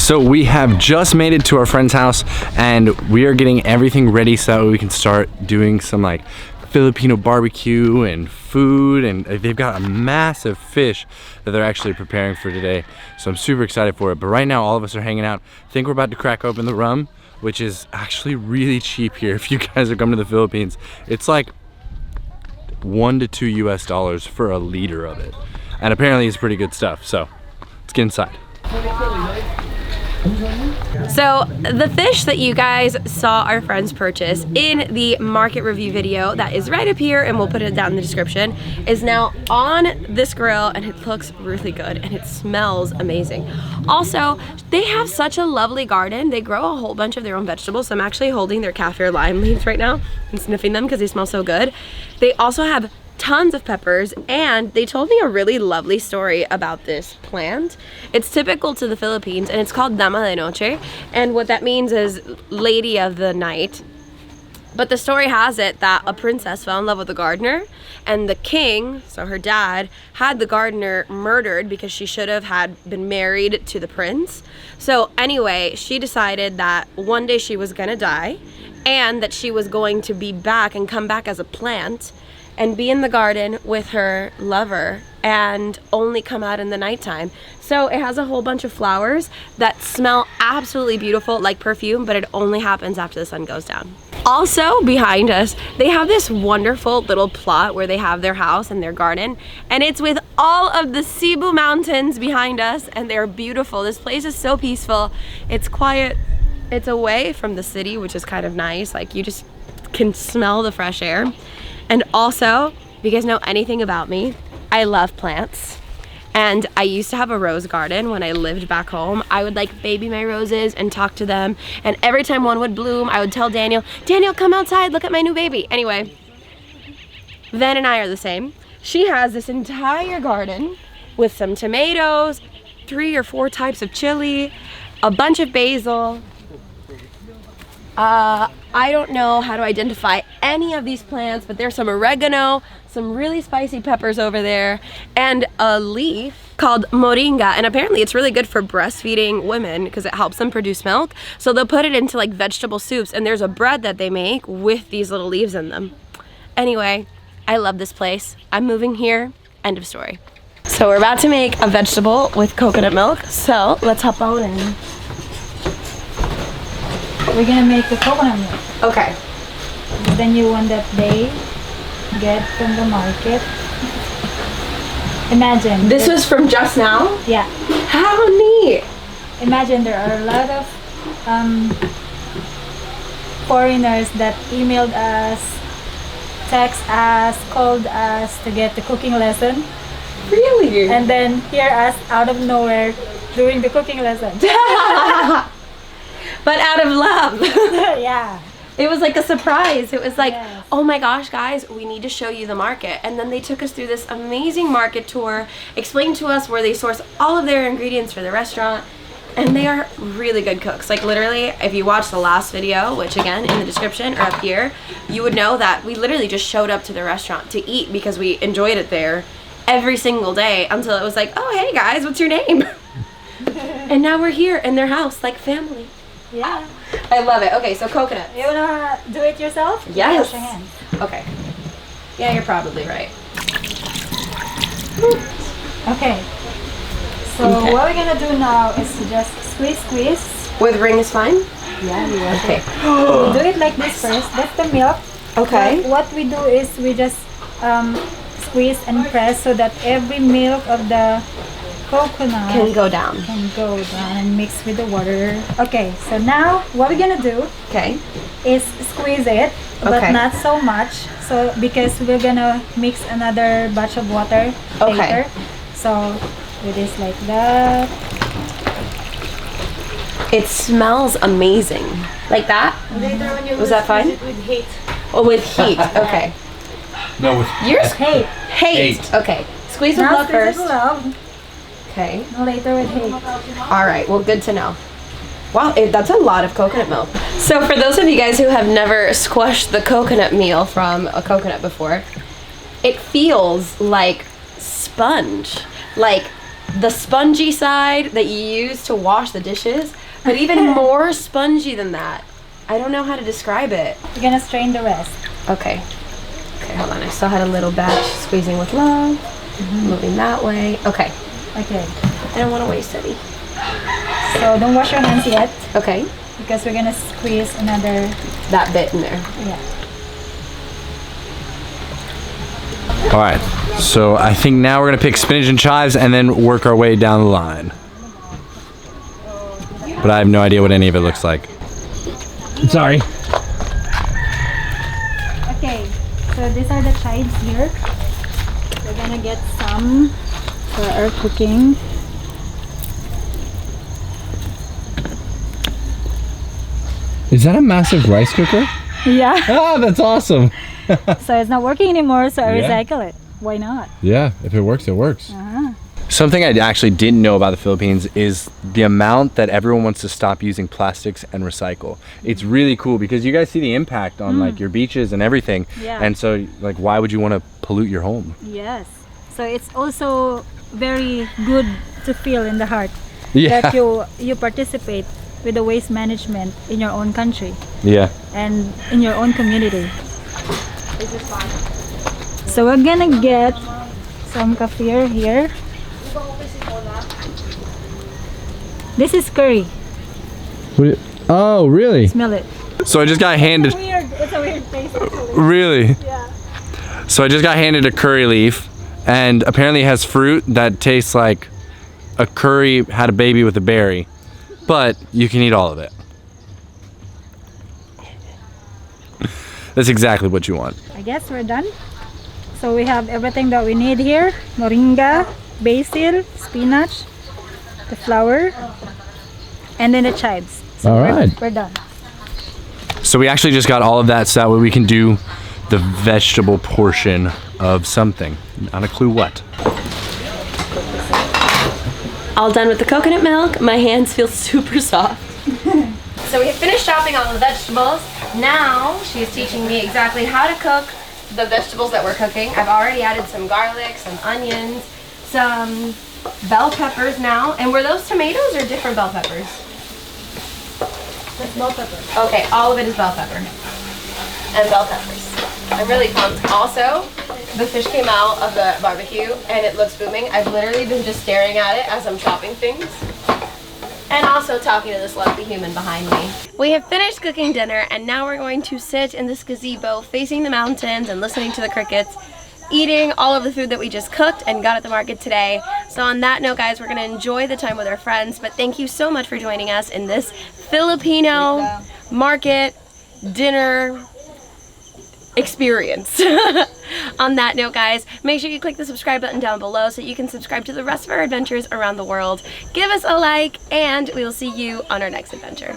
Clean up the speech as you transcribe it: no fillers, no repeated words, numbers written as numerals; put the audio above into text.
So we have just made it to our friend's house and we are getting everything ready so that we can start doing some like Filipino barbecue and food, and they've got a massive fish that they're actually preparing for today. So I'm super excited for it. But right now all of us are hanging out. I think we're about to crack open the rum, which is actually really cheap here. If you guys are coming to the Philippines, it's like $1 to $2 US for a liter of it. And apparently it's pretty good stuff. So let's get inside. So the fish that you guys saw our friends purchase in the market review video that is right up here, and we'll put it down in the description, is now on this grill, and it looks really good and it smells amazing. Also, they have such a lovely garden. They grow a whole bunch of their own vegetables. So I'm actually holding their kaffir lime leaves right now and sniffing them because they smell so good. They also have tons of peppers, and they told me a really lovely story about this plant. It's typical to the Philippines and it's called Dama de Noche, and what that means is lady of the night. But the story has it that a princess fell in love with a gardener, and the king, so her dad, had the gardener murdered because she should have been married to the prince. So anyway, she decided that one day she was gonna die and that she was going to be back and come back as a plant and be in the garden with her lover and only come out in the nighttime. So it has a whole bunch of flowers that smell absolutely beautiful, like perfume, but it only happens after the sun goes down. Also behind us, they have this wonderful little plot where they have their house and their garden, and it's with all of the Cebu mountains behind us, and they're beautiful. This place is so peaceful. It's quiet. It's away from the city, which is kind of nice. Like, you just can smell the fresh air. And also, if you guys know anything about me, I love plants. And I used to have a rose garden when I lived back home. I would like baby my roses and talk to them. And every time one would bloom, I would tell Daniel, Daniel, come outside, look at my new baby. Anyway, Ven and I are the same. She has this entire garden with some tomatoes, 3 or 4 types of chili, a bunch of basil. I don't know how to identify any of these plants, but there's some oregano, some really spicy peppers over there, and a leaf called moringa, and apparently it's really good for breastfeeding women because it helps them produce milk. So they'll put it into like vegetable soups, and there's a bread that they make with these little leaves in them. Anyway, I love this place. I'm moving here. End of story. So we're about to make a vegetable with coconut milk, so let's hop on in. We're gonna make the coconut milk. Okay. Then you want that they get from the market. Imagine. This was from just now? Yeah. How neat. Imagine there are a lot of foreigners that emailed us, text us, called us to get the cooking lesson. Really? And then hear us out of nowhere doing the cooking lesson. But out of love. Yeah. It was like a surprise. It was like, yes. Oh my gosh, guys, we need to show you the market. And then they took us through this amazing market tour, explained to us where they source all of their ingredients for the restaurant. And they are really good cooks. Like literally, if you watch the last video, which again, in the description or up here, you would know that we literally just showed up to the restaurant to eat because we enjoyed it there every single day until it was like, oh, hey guys, what's your name? And now we're here in their house, like family. Yeah. I love it. Okay, so coconut. You wanna do it yourself? Yes. Wash your hands. Okay. Yeah, you're probably right. Okay. So Okay. what we're gonna do now is to just squeeze. With ring is fine? Yeah, we wash Okay. it. We do it like this first. That's the milk. Okay. What we do is we just squeeze and press so that every milk of the coconut Can go down. and mix with the water. Okay, so now what we're gonna do Okay. is squeeze it, but Okay. not so much. So because we're gonna mix another batch of water Okay. later. So it is like that. It smells amazing. Like that? Later when you Was that fine? it with heat. Oh, with heat. Okay. No, with Yours? Hate. Hate. Okay. Squeeze with Now love squeeze first. with love. Okay. Later with hate. All right. Well, good to know. Wow, that's a lot of coconut milk. So for those of you guys who have never squashed the coconut meal from a coconut before, it feels like sponge. Like the spongy side that you use to wash the dishes, but even more spongy than that. I don't know how to describe it. We're gonna strain the rest. Okay. Okay, hold on. I still had a little batch. Squeezing with love. Moving that way. Okay. Okay. I don't want to waste any. So don't wash your hands yet Okay. because we're gonna squeeze another. That bit in there. Yeah. All right, so I think now we're gonna pick spinach and chives and then work our way down the line. But I have no idea what any of it looks like. Sorry. Okay. So these are the chives here. We're gonna get some for our cooking. Is that a massive rice cooker? Yeah. Ah, that's awesome. So it's not working anymore, so I Yeah. recycle it. Why not? Yeah, if it works, it works. Uh-huh. Something I actually didn't know about the Philippines is the amount that everyone wants to stop using plastics and recycle. It's really cool because you guys see the impact on like your beaches and everything. Yeah. And so like, why would you want to pollute your home? Yes. So it's also very good to feel in the heart Yeah. that you participate with the waste management in your own country Yeah. and in your own community. This is fun. So we're gonna get some kefir here. This is curry. Oh, really? Smell it. So I just got handed, Weird. It's a weird taste actually. really? Yeah. So I just got handed a curry leaf and apparently it has fruit that tastes like a curry had a baby with a berry, but you can eat all of it. That's exactly what you want. I guess we're done. So we have everything that we need here. Moringa, basil, spinach, the flour, and then the chives. So All right. we're done. So we actually just got all of that so that way we can do the vegetable portion of something. Not a clue what. All done with the coconut milk. My hands feel super soft. So we have finished chopping all the vegetables. Now she's teaching me exactly how to cook the vegetables that we're cooking. I've already added some garlic, some onions, some bell peppers now. And were those tomatoes or different bell peppers? That's bell pepper. Okay, all of it is bell pepper and bell peppers. I'm really pumped. Also, the fish came out of the barbecue and it looks booming. I've literally been just staring at it as I'm chopping things. And also talking to this lovely human behind me. We have finished cooking dinner and now we're going to sit in this gazebo facing the mountains and listening to the crickets, eating all of the food that we just cooked and got at the market today. So on that note, guys, we're gonna enjoy the time with our friends, but thank you so much for joining us in this Filipino market dinner experience. On that note, guys, make sure you click the subscribe button down below so you can subscribe to the rest of our adventures around the world. Give us a like and we will see you on our next adventure.